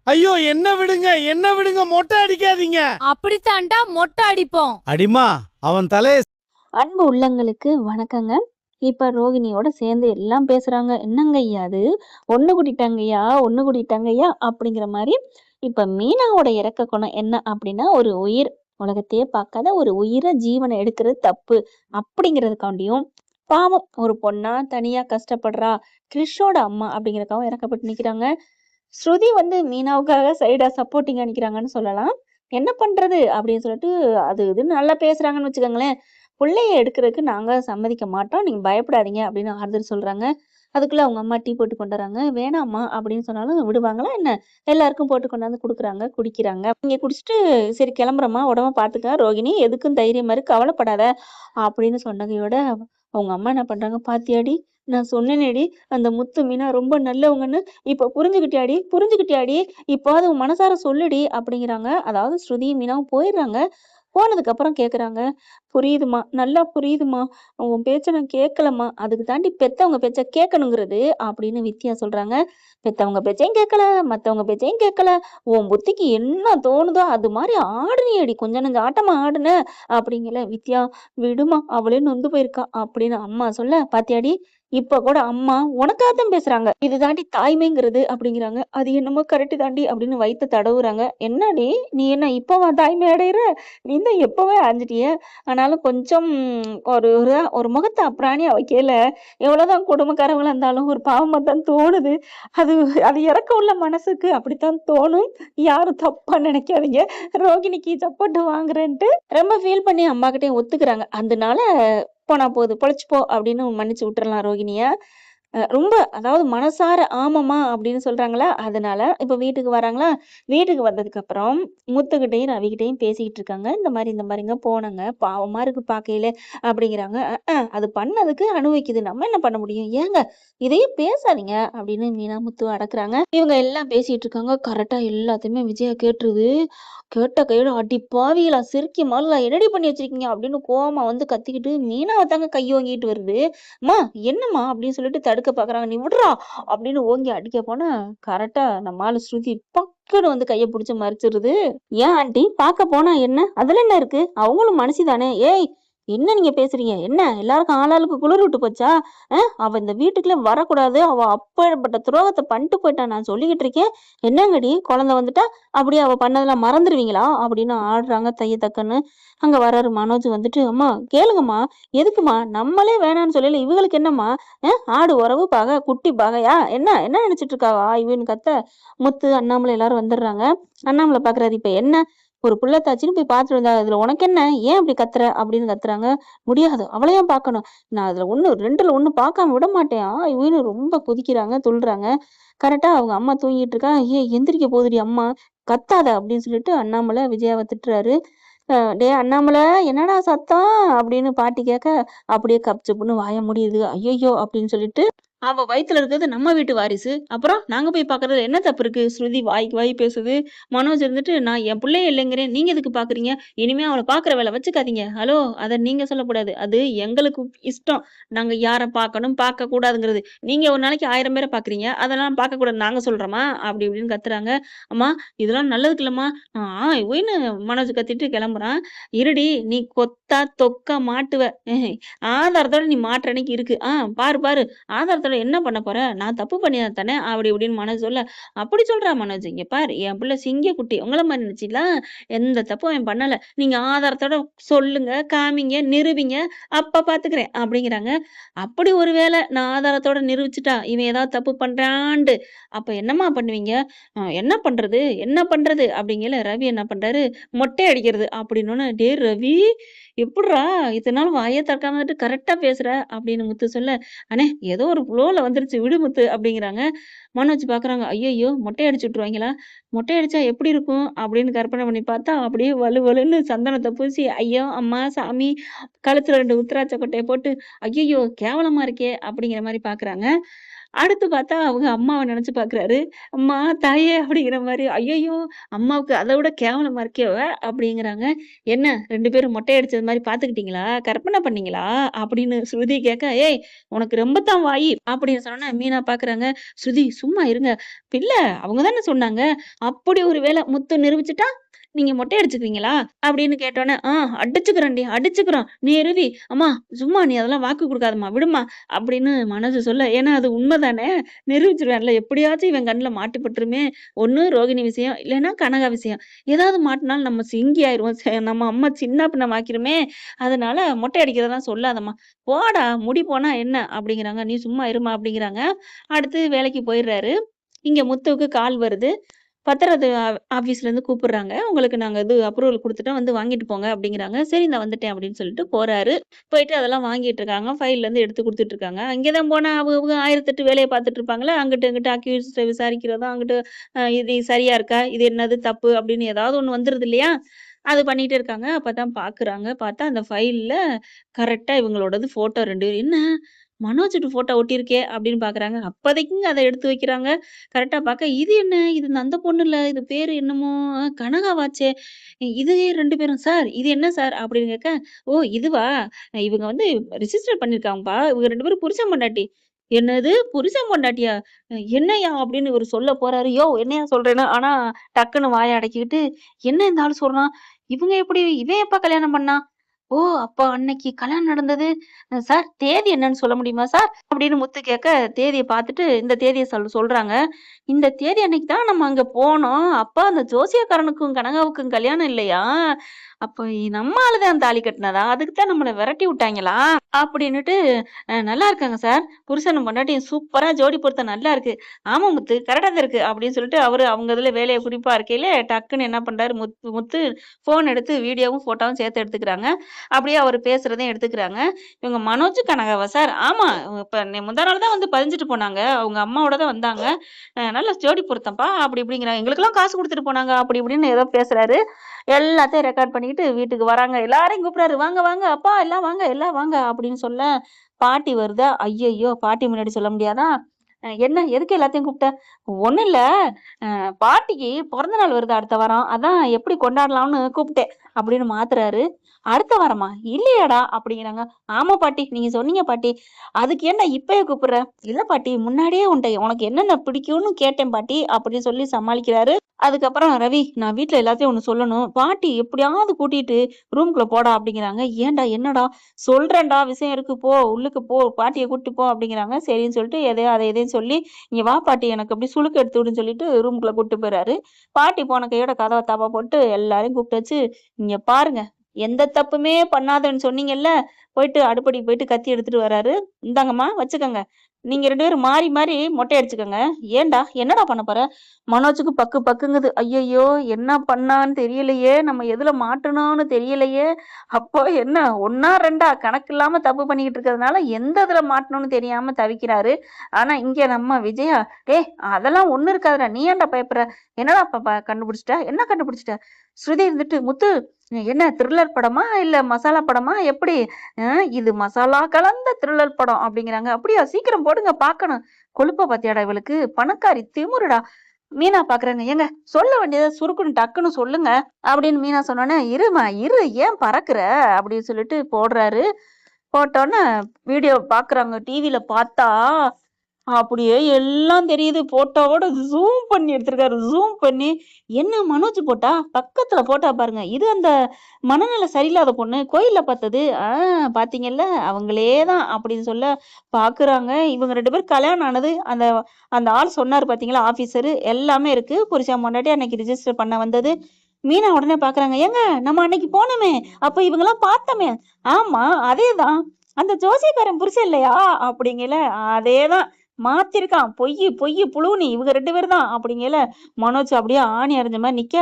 ஐயோ என்ன விடுங்க மொட்டை அடிக்காதீங்க. அப்படித்தான்டா மொட்டை அடிப்போம். அடிமா அவன் தலைய. அன்பு உள்ளங்களுக்கு வணக்கங்க. இப்ப ரோகிணியோட சேர்ந்து எல்லாம் பேசுறாங்க. என்னங்க ஐயா அது, ஒண்ணு கூட்டிட்டாங்கய்யா அப்படிங்கிற மாதிரி. இப்ப மீனாவோட இறக்க குணம் என்ன அப்படின்னா, ஒரு உயிர், உலகத்தையே பார்க்காத ஒரு உயிரை ஜீவனை எடுக்கிறது தப்பு அப்படிங்கிறதுக்காண்டியும், பாவம் ஒரு பொண்ணா தனியா கஷ்டப்படுறா, கிறிஷோட அம்மா அப்படிங்கிறதுக்காகவும் இறக்கப்பட்டு நிக்கிறாங்க. ஸ்ருதி வந்து மீனாவுக்காக சைடா சப்போர்ட்டிங்கா நிக்கிறாங்கன்னு சொல்லலாம். என்ன பண்றது அப்படின்னு சொல்லிட்டு அது இதுன்னு நல்லா பேசுறாங்கன்னு வச்சுக்கோங்களேன். புள்ளைய எடுக்கிறதுக்கு நாங்க சம்மதிக்க மாட்டோம், நீங்க பயப்படாதீங்க அப்படின்னு ஆறுதல் சொல்றாங்க. அதுக்குள்ள அவங்க அம்மா டீ போட்டு கொண்டு வராங்க. வேணாம்மா அப்படின்னு சொன்னாலும் விடுவாங்களா என்ன? எல்லாருக்கும் போட்டு கொண்டாந்து கொடுக்குறாங்க, குடிக்கிறாங்க. நீங்க குடிச்சிட்டு சரி கிளம்புறம்மா, உடம்ப பாத்துக்க ரோகிணி, எதுக்கும் தைரியமா இரு, கவலைப்படாத அப்படின்னு சொன்னதையோட அவங்க அம்மா என்ன பண்றாங்க, பாத்தியாடி நான் சொன்னேனேடி அந்த முத்து மீனா ரொம்ப நல்லவங்கன்னு, இப்ப புரிஞ்சுக்கிட்டியாடி, இப்போது உன் மனசார சொல்லுடி அப்படிங்கிறாங்க. அதாவது ஸ்ருதி மீனாவும் போயிடுறாங்க. போனதுக்கு அப்புறம் கேக்குறாங்க, புரியுதுமா, நல்லா புரியுதுமா, உன் பேச்ச நான் கேட்கலம்மா, அதுக்கு தாண்டி பெத்தவங்க பேச்ச கேட்கணுங்கிறது அப்படின்னு வித்யா சொல்றாங்க. பெத்தவங்க பேச்சையும் கேட்கல, மத்தவங்க பேச்சையும் கேட்கல, உன் புத்திக்கு என்ன தோணுதோ அது மாதிரி ஆடுனியடி, கொஞ்ச நஞ்ச ஆட்டமா ஆடுன அப்படிங்கல. வித்யா, விடுமா, அவளே நொந்து போயிருக்கா அப்படின்னு அம்மா சொல்ல, பாத்தியாடி இப்ப கூட அம்மா உனக்காகத்தான் பேசுறாங்க, இது தாண்டி தாய்மைங்கிறது அப்படிங்கிறாங்க. அது என்னமோ கரெக்ட் தாண்டி அப்படின்னு வயித்த தடவுறாங்க. என்னடி நீ என்ன இப்பவா தாய்மை அடையிற, நீ தான் எப்பவே அடைஞ்சிட்டிய, ஆனாலும் கொஞ்சம் ஒரு முகத்தை அப்புறாணியா வைக்கல. எவ்வளவுதான் குடும்பக்காரங்களா இருந்தாலும் ஒரு பாவமா தான் தோணுது. அது அது இறக்க உள்ள மனசுக்கு அப்படித்தான் தோணும். யாரும் தப்பா நினைக்காதீங்க, ரோகிணிக்கு சப்போர்ட் வாங்குறேன்ட்டு ரொம்ப ஃபீல் பண்ணி அம்மா கிட்டே ஒத்துக்கிறாங்க. அதனால போனா போகுது, பொழைச்சு போ அப்படின்னு மன்னிச்சு விட்டுறலாம் ரோகிணிய. ரொம்ப அதாவது மனசார ஆமாம்மா அப்படின்னு சொல்றாங்களா, அதனால இப்ப வீட்டுக்கு வராங்களா. வீட்டுக்கு வந்ததுக்கு அப்புறம் முத்துக்கிட்டையும் ரவிக்கிட்டையும் பேசிக்கிட்டு இருக்காங்க. இந்த மாதிரிங்க போனங்க, பாவமா இருக்கு பாக்கையில அப்படிங்கிறாங்க. அது பண்ணதுக்கு அனுபவிக்குது, நம்ம என்ன பண்ண முடியும், ஏங்க இதையே பேசாதீங்க அப்படின்னு மீனா முத்து அடக்குறாங்க. இவங்க எல்லாம் பேசிட்டு இருக்காங்க. கரெக்டா எல்லாத்தையுமே விஜயா கேட்டுருது. கேட்ட கையோட, அடி பாவிகளா, சிரிக்கி மாலா, என்னடி பண்ணி வச்சிருக்கீங்க அப்படின்னு கோவமா வந்து கத்திக்கிட்டு மீனாவை தாங்க கை ஓங்கிட்டு வருது. அம்மா என்னம்மா அப்படின்னு சொல்லிட்டு தடுக்க பாக்குறாங்க. நீ விடுறா அப்படின்னு ஓங்கி அடிக்க போனா, கரெக்டா நம்ம ஆளு ஸ்ருதி பக்குன்னு வந்து கைய புடிச்சு மறிச்சிருது. ஏன் ஆண்டி பார்க்க போனா என்ன, அதுல என்ன இருக்கு, அவங்களும் மனுஷிதானே. ஏய், என்ன நீங்க பேசுறீங்க, என்ன எல்லாருக்கும் ஆளாளுக்கு குளிர் விட்டு போச்சா? அவ இந்த வீட்டுக்குள்ள வரக்கூடாது, அவ அப்பேற்பட்ட துரோகத்தை பண்ணிட்டு போயிட்டா, நான் சொல்லிக்கிட்டு இருக்கேன். என்னங்கடி குழந்தை வந்துட்டா அப்படியே அவ பண்ணதெல்லாம் மறந்துடுவீங்களா அப்படின்னு ஆடுறாங்க தைய தக்கன்னு. அங்க வர்றாரு மனோஜ் வந்துட்டு, அம்மா கேளுங்கம்மா, எதுக்குமா, நம்மளே வேணான்னு சொல்லல, இவங்களுக்கு என்னம்மா, ஆடு உறவு பகை குட்டி பகையா, என்ன என்ன நினைச்சிட்டு இருக்காவா இவன்னு கத்த. முத்து அண்ணாமலை எல்லாரும் வந்துடுறாங்க. அண்ணாமலை பாக்குறாரு, இப்ப என்ன ஒரு புள்ளத்தாச்சின்னு போய் பார்த்துட்டு வந்தா அதுல உனக்கு என்ன, ஏன் இப்படி கத்துற அப்படின்னு கத்துறாங்க. முடியாது, அவளையும் பார்க்கணும், நான் அதுல ரெண்டுல ஒண்ணு பார்க்காம விட மாட்டேன் இவனு ரொம்ப கொதிக்கிறாங்க, துள்ளுறாங்க. கரெக்டா அவங்க அம்மா தூங்கிட்டு இருக்கா. எந்திரிக்க போகுதுடி அம்மா, கத்தாத அப்படின்னு சொல்லிட்டு அண்ணாமலை விஜயாவை திட்டுறாரு. டே அண்ணாமலை, என்னடா சத்தம் அப்படின்னு பாட்டி கேட்க, அப்படியே கப்சுப்புன்னு வாய முடியுது. ஐயோ அப்படின்னு சொல்லிட்டு, அவ வயித்துல இருக்கிறது நம்ம வீட்டு வாரிசு, அப்புறம் நாங்க போய் பாக்குறது என்ன தப்பு இருக்கு. ஸ்ருதி வாய்க்கு வாய் பேசுது. மனோஜ் இருந்துட்டு, நான் என் பிள்ளைய இல்லைங்கிறேன், நீங்க எதுக்கு பாக்குறீங்க, இனிமே அவளை பாக்குற வேலை வச்சுக்காதீங்க. ஹலோ, அதை நீங்க சொல்லக்கூடாது, அது எங்களுக்கு இஷ்டம், நாங்க யாரை பார்க்கணும் பார்க்க கூடாதுங்கிறது. நீங்க ஒரு நாளைக்கு 1000 பேரை பாக்குறீங்க, அதெல்லாம் பார்க்க கூடாது நாங்க சொல்றோமா அப்படி இப்படின்னு கத்துறாங்க. அம்மா இதெல்லாம் நல்லதுக்கு இல்லம்மா ஒயின்னு மனோஜ் கத்திட்டு கிளம்புறான். இருடி, நீ கொத்தா தொக்கா மாட்டுவ, ஆதாரத்தோட நீ மாற்ற அன்னைக்கு இருக்கு. பாரு பாரு, ஆதாரத்தோட என்ன பண்ண போற, நான் தப்பு பண்ணியா தானே அப்படி இப்படின்னு மனோஜ் சொல்ல. அப்படி சொல்றா மனோஜ், இங்க பாரு என் பிள்ளை சிங்க குட்டி, உங்களை மாதிரி நினைச்சிங்களா, எந்த தப்பும் அவன் பண்ணல, நீங்க ஆதாரத்தோட சொல்லுங்க, காமிங்க, நிரூபிங்க, அப்ப பாத்துக்கிறேன் அப்படிங்கிறாங்க. அப்படி ஒருவேளை நான் ஆதாரத்தோட நிரூபிச்சுட்டா இவன் ஏதாவது தப்பு பண்றான்ட்டு அப்ப என்னம்மா பண்ணுவீங்க, என்ன பண்றது அப்படிங்கல. ரவி என்ன பண்றாரு, மொட்டை அடிக்கிறது அப்படின்னு. டே ரவி, எப்படிரா இத்தனை நாள் வாயே திறக்காம வந்துட்டு கரெக்டா பேசுற அப்படின்னு முத்து சொல்ல, அண்ணே ஏதோ ஒரு ஃப்ளோல வந்துருச்சு விடு முத்து அப்படிங்கிறாங்க. மனோஜ் பாக்குறாங்க, ஐயோ மொட்டை அடிச்சு விட்டுருவாங்களா, மொட்டை அடிச்சா எப்படி இருக்கும் அப்படின்னு கற்பனை பண்ணி பார்த்தா, அப்படியே வலு வலுன்னு சந்தனத்தை பூசி, ஐயோ அம்மா சாமி, கழுத்துல 2 உத்திராட்ச கொட்டையை போட்டு, ஐயோ கேவலமா இருக்கே அப்படிங்கிற மாதிரி பாக்குறாங்க. அடுத்து பார்த்தா அவங்க அம்மாவ நெனச்சு பார்க்குறாரு. "அம்மா, தாயே" அப்படிங்கிற மாரி. "ஐயய்யோ! அம்மாவுக்கு அத விட கேவலமா இருக்கே அவ" அப்படிங்கிறாங்க. "என்ன 2 பேரும் மொட்டை அடிச்சது மாரி பார்த்துக்கிட்டீங்களா? கற்பனை பண்ணீங்களா?" அப்படின்னு ஸ்ருதி கேட்க, "ஏய் உனக்கு ரொம்ப தான் வாயி" அப்படின்னு சொன்னோனே மீனா பார்க்குறாங்க. "ஸ்ருதி சும்மா இருங்க. பிள்ள அவங்க தானே சொன்னாங்க. அப்படி ஒரு வேளை முத்து நிரூபிச்சுட்டா, நீங்க மொட்டை அடிச்சுக்குவீங்களா?" அப்படின்னு கேட்டோனே, அடிச்சுக்கிறேன்டி, அடிச்சுக்கிறோம். நீ இருடி. அம்மா சும்மா நீ அதெல்லாம் வாக்கு குடுக்காதம்மா, விடும்மா" அப்படின்னு மனோஜ் சொல்ல, ஏன்னா அது உண்மைதானே. நிரூபிச்சுருவேன்ல. எப்படியாச்சும் இவன் கண்ல மாட்டிப்பட்டுருமே. ஒண்ணு ரோகிணி விஷயம், இல்லைன்னா கனகா விஷயம். ஏதாவது மாட்டுனாலும் நம்ம சிங்கி ஆயிருவோம். நம்ம அம்மா சின்ன பின்னமாக்கிருமே. அதனால மொட்டை அடிக்கிறதெல்லாம் சொல்லாதம்மா. போடா முடி போனா என்ன அப்படிங்கிறாங்க. நீ சும்மா இரும்மா அப்படிங்கிறாங்க. அடுத்து வேலைக்கு போயிடுறாரு. இங்க முத்துவுக்கு கால் வருது. பத்திரத்து ஆஃபீஸ்லேருந்து கூப்பிடுறாங்க. உங்களுக்கு நாங்க இது அப்ரூவல் குடுத்துட்டோம். வந்து வாங்கிட்டு போங்க அப்படிங்கிறாங்க. சரி நான் வந்துட்டேன் அப்படின்னு சொல்லிட்டு போறாரு. போயிட்டு அதெல்லாம் வாங்கிட்டு இருக்காங்க. ஃபைல்லேருந்து எடுத்து குடுத்துட்டு இருக்காங்க. அங்கே தான் போனா அவங்க 1008 வேலைய பார்த்துட்டு இருப்பாங்கல்ல. அங்கிட்டு இங்கிட்டு அக்யூஸ்ட்ட விசாரிக்கிறதும், அங்கிட்டு இது சரியா இருக்கா? இது என்னது தப்பு? அப்படின்னு ஏதாவது ஒண்ணு வந்துருது இல்லையா? அது பண்ணிட்டு இருக்காங்க. அப்பதான் பார்க்குறாங்க. பார்த்தா அந்த ஃபைல்ல கரெக்ட்டா இவங்களோடது ஃபோட்டோ 2 என்ன மனோஜோட ஃபோட்டோ ஒட்டியிருக்கே! அப்படின்னு பார்க்குறாங்க. அப்போதைக்குங்க அத எடுத்து வைக்கிறாங்க. கரெக்ட்டா பார்க்க, இது என்ன? இது அந்த பொண்ணு இல்ல. இது பேரு என்னமோ கனகாவாச்சே! இது 2 பேரும் சார் இது என்ன சார்? அப்படின்னு கேட்க, ஓ! இதுவா? இவங்க வந்து ரிஜிஸ்டர் பண்ணியிருக்காங்கப்பா. இவங்க 2 பேரும் புருஷன் பொண்டாட்டி. என்னது புருஷன் பொண்டாட்டியா? என்னய்யா? அப்படின்னு இவரு சொல்ல போறாரு. யோவ்! என்னய்யா சொல்றேன்னு, ஆனா டக்குன்னு வாய அடக்கிக்கிட்டு, என்ன இந்த ஆளு சொல்றான்? இவங்க எப்படி இவன் எப்ப கல்யாணம் பண்ணான்? ஓ! அப்ப அன்னைக்கு கல்யாணம் நடந்தது. சார் தேதி என்னன்னு சொல்ல முடியுமா சார்? அப்படின்னு முத்து கேட்க, தேதிய பார்த்துட்டு இந்த தேதிய சொல்றாங்க. இந்த தேதி அன்னைக்கு தான் நம்ம அங்க போனோம். அப்ப அந்த ஜோசியக்காரனுக்கும் கனகாவுக்கும் கல்யாணம் இல்லையா? அப்ப நம்ம ஆளு தான் தாலி கட்டுனதா? அதுக்கு தான் நம்மள விரட்டி விட்டாங்களா? அப்படின்னுட்டு, நல்லா இருக்காங்க சார். புருஷனும் பொண்டாட்டியும் சூப்பரா ஜோடி பொருத்தம் நல்லா இருக்கு. ஆமா முத்து கரெக்ட்டா தான் இருக்கு. அப்படின்னு சொல்லிட்டு அவரு அவங்க இதுல வேலைய குறிப்பா இருக்கையில, டக்குன்னு என்ன பண்றாரு முத்து ஃபோன் எடுத்து வீடியோவும், ஃபோட்டோவும் சேர்த்து எடுத்துக்கிறாங்க. அப்படியே அவரு பேசுறதையும் எடுத்துக்கிறாங்க. இவங்க மனோஜ் கனகாவா சார்? ஆமா. இப்ப முந்தா நாள் தான் வந்து பதிஞ்சுட்டு போனாங்க. அவங்க அம்மாவோட தான் வந்தாங்க. நல்ல ஜோடி பொருத்தம்ப்பா அப்படி இப்படிங்கிறாங்க. எங்களுக்கெல்லாம் காசு குடுத்துட்டு போனாங்க. அப்படி இப்படின்னு ஏதோ பேசுறாரு. எல்லாத்தையும் ரெக்கார்ட் பண்ணிக்கிட்டு வீட்டுக்கு வராங்க. எல்லாரையும் கூப்பிடுறாரு. "வாங்க, வாங்க. அப்பா எல்லாம் வாங்க, எல்லாம் வாங்க" அப்படின்னு சொல்ல, பாட்டி வருதா? ஐயய்யோ! பாட்டி முன்னாடி சொல்ல முடியாதா? என்ன? எதுக்கு எல்லாத்தையும் கூப்பிட்ட? ஒண்ணும் இல்ல. பாட்டிக்கு பொறந்த நாள் வருது அடுத்த வாரம். அதான் எப்படி கொண்டாடலாம்னு கூப்பிட்டேன் அப்படின்னு மாத்துறாரு. அடுத்த வாரமா? இல்லையேடா அப்படிங்கிறாங்க. ஆமா பாட்டி. நீங்க சொன்னீங்க பாட்டி. அதுக்கு ஏன்டா இப்பயே கூப்பிடுற? இல்ல பாட்டி முன்னாடியே உனக்கு என்னென்ன பிடிக்கும்னு கேட்டேன் பாட்டி அப்படின்னு சொல்லி சமாளிக்கிறாரு. அதுக்கப்புறம் ரவி நான் வீட்ல எல்லாத்தையும் ஒண்ணு சொல்லணும். பாட்டி எப்படியாவது கூட்டிட்டு ரூம்குள்ள போடா அப்படிங்கிறாங்க. ஏன்டா என்னடா? சொல்றேன்டா விஷயம் இருக்கு போ. உள்ளுக்கு போ. பாட்டிய கூட்டிட்டு போ அப்படிங்கிறாங்க. சரின்னு சொல்லிட்டு எதையோ அதை எதையும் சொல்லி, இங்க வா பாட்டி எனக்கு அப்படி சுளுக்கு எடுத்து விடுன்னு சொல்லிட்டு ரூம்குள்ள கூட்டிட்டு போயிறாரு. பாட்டி போன கையோட கதவ தாப்பா போட்டு எல்லாரையும் கூப்பிட்டு வச்சு, இங்க பாருங்க. எந்த தப்புமே பண்ணாதன்னு சொன்னீங்கல்ல. போயிட்டு அடுப்படிக்கு போயிட்டு கத்தி எடுத்துட்டு வராரு. இந்தாங்கம்மா வச்சுக்கங்க. நீங்க 2 பேரும் மாறி மாறி மொட்டை அடிச்சுக்கங்க. ஏன்டா? என்னடா பண்ண போற? மனோஜுக்கு பக்கு பக்குங்குது. ஐயையோ! என்ன பண்ணான்னு தெரியலையே! நம்ம எதுல மாட்டுனோம்னு தெரியலையே! அப்போ என்ன 1ஆ 2ஆ கணக்கில்லாம தப்பு பண்ணிக்கிட்டு இருக்கிறதுனால, எந்த இதுல மாட்டணும்னு தெரியாம தவிக்கிறாரு. ஆனா இங்க நம்ம விஜயா, "டேய் அதெல்லாம் ஒண்ணும் இருக்காதுடா. நீ ஏன்டா பயப்படுற? என்னடா கண்டுபிடிச்சிட்ட? என்ன கண்டுபிடிச்சிட்ட?" ஸ்ருதி இருந்துட்டு, "முத்து என்ன த்ரில்லர் படமா? இல்ல மசாலா படமா? எப்படி? இது மசாலா கலந்த த்ரில்லர் படம்" அப்படிங்கிறாங்க. "அப்படியா? சீக்கிரம் போடுங்க பார்க்கணும்." கொழுப்ப பாத்தியாடா இவளுக்கு? பணக்காரி திமிருடா. மீனா பாக்குறாங்க. "ஏங்க சொல்ல வேண்டியத சுருக்குன்னு டக்குன்னு சொல்லுங்க" அப்படின்னு மீனா சொன்னோனே, "இரும்மா இரு ஏன் பறக்குற?" அப்படின்னு சொல்லிட்டு போடுறாரு. போட்டோன்னே வீடியோ பாக்குறாங்க. டிவில பார்த்தா அப்படியே எல்லாம் தெரியுது. போட்டோவோட ஜூம் பண்ணி எடுத்திருக்காரு. ஜூம் பண்ணி, என்ன மனோஜ் போட்டா? பக்கத்துல போட்டா பாருங்க. இது அந்த மனநிலை சரியில்லாத பொண்ணு. கோயில்ல பார்த்தது. பார்த்தீங்கல்ல அவங்களே தான் அப்படின்னு சொல்ல பார்க்குறாங்க. இவங்க 2 பேரும் கல்யாணம் ஆனது அந்த அந்த ஆள் சொன்னாரு பார்த்தீங்களா? ஆஃபீசரு எல்லாமே இருக்கு. புருஷன் பொண்டாட்டி அன்னைக்கு ரிஜிஸ்டர் பண்ண வந்தது. மீனா உடனே பார்க்குறாங்க. ஏங்க நம்ம அன்னைக்கு போனோமே! அப்ப இவங்கலாம் பார்த்தோமே! ஆமா அதேதான். அந்த ஜோசியக்காரன் புருஷன் இல்லையா? அப்படிங்கல அதேதான். மாத்திருக்கான். பொய்யி பொய்யி புழுவுனி இவங்க 2 பேர் தான் அப்படிங்கல மனோஜ் அப்படியே ஆணி அறைஞ்ச மாரி நிக்க,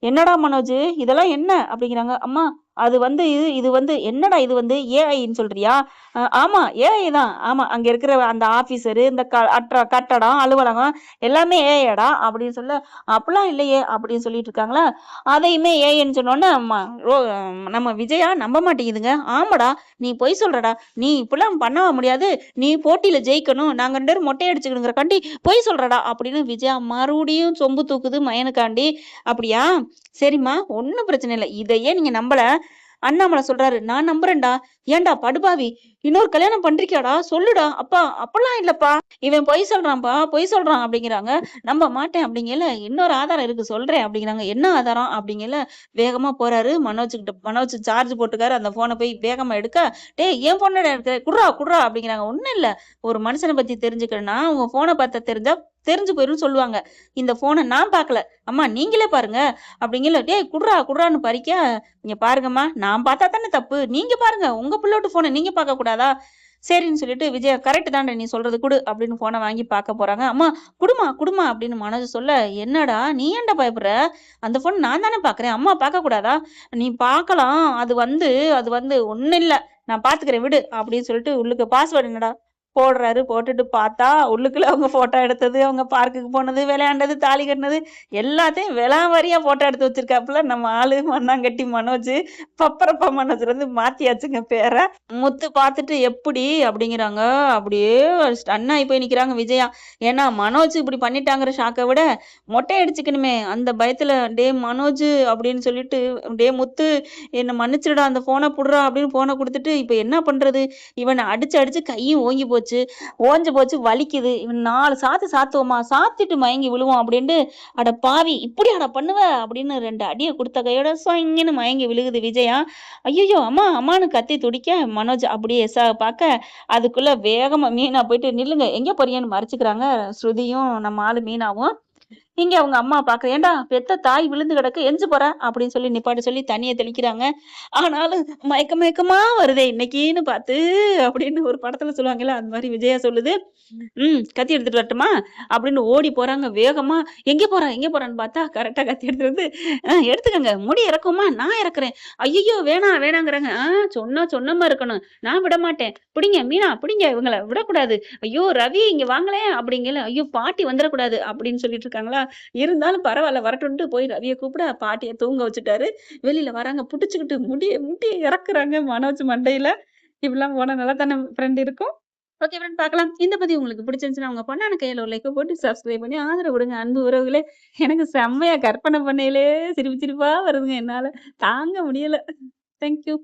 "என்னடா மனோஜ் இதெல்லாம் என்ன?" அப்படிங்கிறாங்க. "அம்மா அது வந்து இது வந்து என்னடா இது வந்து ஏஐன்னு சொல்றியா? ஆமா ஏஐ தான். ஆமா அங்க இருக்கிற அந்த ஆபீசரு, இந்த கட்டடம், அலுவலகம் எல்லாமே ஏஐடா அப்படின்னு சொல்ல, அப்படிலாம் இல்லையே அப்படின்னு சொல்லிட்டு இருக்காங்களா? அதையுமே ஏஐன்னு சொன்னோன்னே நம்ம விஜயா நம்ப மாட்டேங்குதுங்க. ஆமாடா நீ பொய் சொல்றடா. நீ இப்படிலாம் பண்ண முடியாது. நீ போட்டியில ஜெயிக்கணும். நாங்க 2 பேரும் மொட்டை அடிச்சுக்கணுங்கிறக்காண்டி பொய் சொல்றடா அப்படின்னு விஜயா மறுபடியும் சொம்பு தூக்குது மயனுக்காண்டி. அப்படியா? சரிம்மா ஒன்றும் பிரச்சனை இல்லை. இதையே நீங்க நம்பல. அண்ணாமலை சொல்றாரு நான் நம்புறேன்டா. ஏன்டா படுபாவி இன்னொரு கல்யாணம் பண்றிக்கியாடா சொல்லுடா. அப்பா அப்பெல்லாம் இல்லப்பா இவன் பொய் சொல்றான்ப்பா பொய் சொல்றான் அப்படிங்கிறாங்க. நம்ப மாட்டேன் அப்படிங்கல. இன்னொரு ஆதாரம் இருக்கு சொல்றேன் அப்படிங்கிறாங்க. என்ன ஆதாரம் அப்படிங்கல. வேகமா போறாரு மனோஜ் சார்ஜ் போட்டுக்காரு. அந்த போனை போய் வேகமா எடுக்க டேய் ஏன் போன எடுக்க குடுறா குடுறா அப்படிங்கிறாங்க. ஒண்ணும் இல்ல ஒரு மனுஷனை பத்தி தெரிஞ்சுக்கணும்னா உங்க போனை பார்த்த தெரிஞ்சா தெரிஞ்சு போயிரும் சொல்லுவாங்க. இந்த போனை நான் பார்க்கல அம்மா நீங்களே பாருங்க அப்படிங்கல. டேய் குடுறா குடுறான்னு பறிக்க இங்க பாருங்கம்மா நான் பார்த்தா தானே தப்பு. நீங்க பாருங்க உங்க பிள்ளோட்டு போனை நீங்க பார்க்க கூடாதா? சரின்னு சொல்லிட்டு விஜயா கரெக்ட் தான்டா நீ சொல்றது குடு அப்படின்னு போனை வாங்கி பார்க்க போறாங்க. அம்மா குடுமா அப்படின்னு மனோஜ் சொல்ல என்னடா நீ ஏன்டா பயப்படுற? அந்த போன் நான் தானே பாக்குறேன். அம்மா பார்க்க கூடாதா? நீ பார்க்கலாம். அது வந்து ஒண்ணும் இல்ல நான் பாத்துக்கிறேன் விடு அப்படின்னு சொல்லிட்டு உள்ளுக்கு பாஸ்வேர்டு என்னடா போடுறாரு. போட்டுட்டு பார்த்தா உள்ளுக்குள்ள அவங்க போட்டோ எடுத்தது, அவங்க பார்க்குக்கு போனது, விளையாண்டது, தாலி கட்டினது எல்லாத்தையும் விலாவாரியா போட்டோ எடுத்து வச்சிருக்காப்புல நம்ம ஆளு மண்ணாங்கட்டி மனோஜ். பப்பரப்பா மனோஜ்ல இருந்து மாத்தியாச்சுங்க பேரை. முத்து பார்த்துட்டு எப்படி அப்படிங்கிறாங்க. அப்படியே ஸ்டன் ஆகி போய் நிக்கிறாங்க விஜயா. ஏன்னா மனோஜ் இப்படி பண்ணிட்டாங்கிற ஷாக்கை விட மொட்டை அடிச்சுக்கணுமே அந்த பயத்துல டே மனோஜ் அப்படின்னு சொல்லிட்டு டே முத்து என்ன மன்னிச்சிடுடா அந்த போனை புடுறா அப்படின்னு போனை கொடுத்துட்டு இப்ப என்ன பண்றது? இவனை அடிச்சு அடிச்சு கையும் ஓஞ்சு போச்சு வலிக்குது. இவன் 4 சாத்து சாத்துவோமா சாத்திட்டு மயங்கி விழுவோம் அப்படின்ட்டு அட பாவி இப்படி அட பண்ணுவ அப்படின்னு 2 அடியை கொடுத்த கையோட சொங்கன்னு மயங்கி விழுகுது விஜயா. ஐயோ அம்மா அம்மானு கத்தி துடிக்க மனோஜ் அப்படியே எஸ்ஸா பார்க்க அதுக்குள்ள வேகமா மீனா போயிட்டு நில்லுங்க எங்க போறீங்கன்னு மறைச்சுக்கிறாங்க ஸ்ருதியும் நம்ம ஆளு மீனாவும். இங்க அவங்க அம்மா பாக்க ஏண்டா பெத்த தாய் விழுந்து கிடக்கு எஞ்சு போற அப்படின்னு சொல்லி நிப்பாட்டு சொல்லி தண்ணியை தெளிக்கிறாங்க. ஆனாலும் மயக்கமா வருதே இன்னைக்குன்னு பார்த்து அப்படின்னு ஒரு படத்துல சொல்லுவாங்கல்ல அந்த மாதிரி விஜயா சொல்லுது. கத்தி எடுத்துட்டு வரட்டுமா அப்படின்னு ஓடி போறாங்க வேகமா. எங்க போறான்னு பார்த்தா கரெக்டா கத்தி எடுத்துட்டு வந்து எடுத்துக்கங்க முடி இறக்குமா நான் இறக்குறேன். ஐயோ வேணாங்கிறாங்க. சொன்ன மாதிரி இருக்கணும் நான் விட மாட்டேன். பிடிங்க மீனா பிடிங்க இவங்களை விடக்கூடாது. ஐயோ ரவி இங்க வாங்களே அப்படிங்கல. ஐயோ பாட்டி வந்துடக்கூடாது அப்படின்னு சொல்லிட்டு இருக்காங்களா. இருந்தாலும் பரவாயில்ல வரட்டும்ட்டு போய் ரவியை கூப்பிட பாட்டியை தூங்க வச்சுட்டாரு. வெளியில வராங்க புடிச்சுக்கிட்டு முடிய இறக்குறாங்க மனோஜ் மண்டையில. இப்படிலாம் போனா நல்லா தானே ஃப்ரெண்ட் இருக்கும். ஓகே ஃப்ரெண்ட் பார்க்கலாம். இந்த பதிவு உங்களுக்கு பிடிச்சிருந்துச்சுன்னா உங்க பொண்ணான கையில ஒரு லைக் போட்டு சப்ஸ்கிரைப் பண்ணி ஆதரவு கொடுங்க அன்பு உறவுகளே. எனக்கு செம்மையா கற்பனை பண்ணையிலே சிரிப்பு சிரிப்பா வருதுங்க. என்னால தாங்க முடியல. தேங்க்யூ.